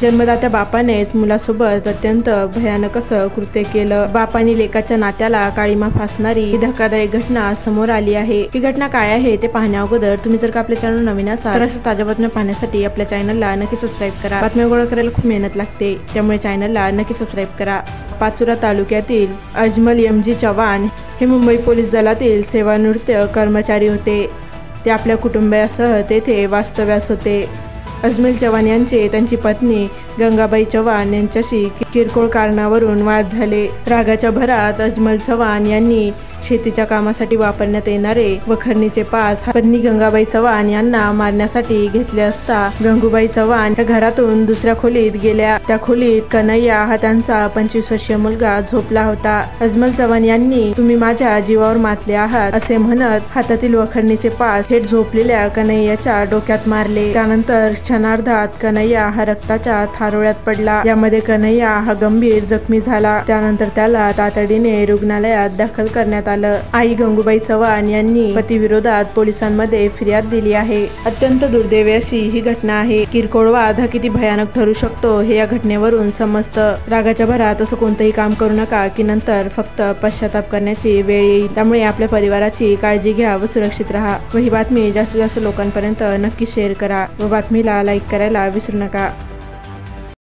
जन्मदात्या बापानेच मुलासोबत अत्यंत भयानक असं कृत्य केलं। बापाने लेकाच्या नात्याला काळीमा फासणारी ही धक्कादायक घटना समोर आली आहे। ही घटना काय आहे ते पाहण्या अगोदर तुम्ही जर का आपल्या चॅनल नवीन असाल तर अशा ताज्या बातम्या पाहण्यासाठी आपल्या चॅनलला नक्की सबस्क्राईब करा। बातम्या गोळा करायला खूप मेहनत लागते, त्यामुळे चॅनलला नक्की सबस्क्राईब करा। पाचोरा तालुक्यातील अजमल एमजी चव्हाण हे मुंबई पोलीस दलातील सेवानिवृत्त कर्मचारी होते। ते आपल्या कुटुंबियासह तेथे वास्तव्यास होते। अजमल चव्हाण यांचे त्यांची पत्नी गंगाबाई चव्हाण यांच्याशी किरकोळ कारणावरून वाद झाले। रागाच्या भरात अजमल चव्हाण यांनी शेतीच्या कामासाठी वापरण्यात येणारे वखरणीचे पास पत्नी गंगाबाई चव्हाण यांना मारण्यासाठी घेतले असता गंगूबाई चव्हाण या घरातून दुसऱ्या खोलीत गेल्या। त्या खोलीत कन्हैया हा त्यांचा 25 वर्षीय मुलगा झोपला होता। अजमल चव्हाण यांनी तुम्ही माझ्या जीवावर मातले आहात असे म्हणत हातातील वखरणीचे पास थेट झोपलेल्या कन्हैयाच्या डोक्यात मारले। त्यानंतर क्षणार्धात कन्हैया हा रक्ताच्या थारोळ्यात पडला। यामध्ये कन्हैया हा गंभीर जखमी झाला। त्यानंतर त्याला तातडीने रुग्णालयात दाखल करण्यात आई गंगूबाई चव्हाण यांनी पतीविरोधात पोलिसांमध्ये फिर्याद दिली आहे। अत्यंत दुर्दैवी अशी ही घटना आहे। किरकोळ वाद हा किती भयानक ठरू शकतो हे या घटनेवरून समजतं। रागाच्या भरात असं कोणतंही काम करू नका की नंतर फक्त पश्चाताप करण्याची वेळ येईल। त्यामुळे आपल्या परिवाराची काळजी घ्या व सुरक्षित राहा व ही बातमी जास्तीत जास्त लोकांपर्यंत नक्की शेअर करा व बातमीला लाईक करायला विसरू नका।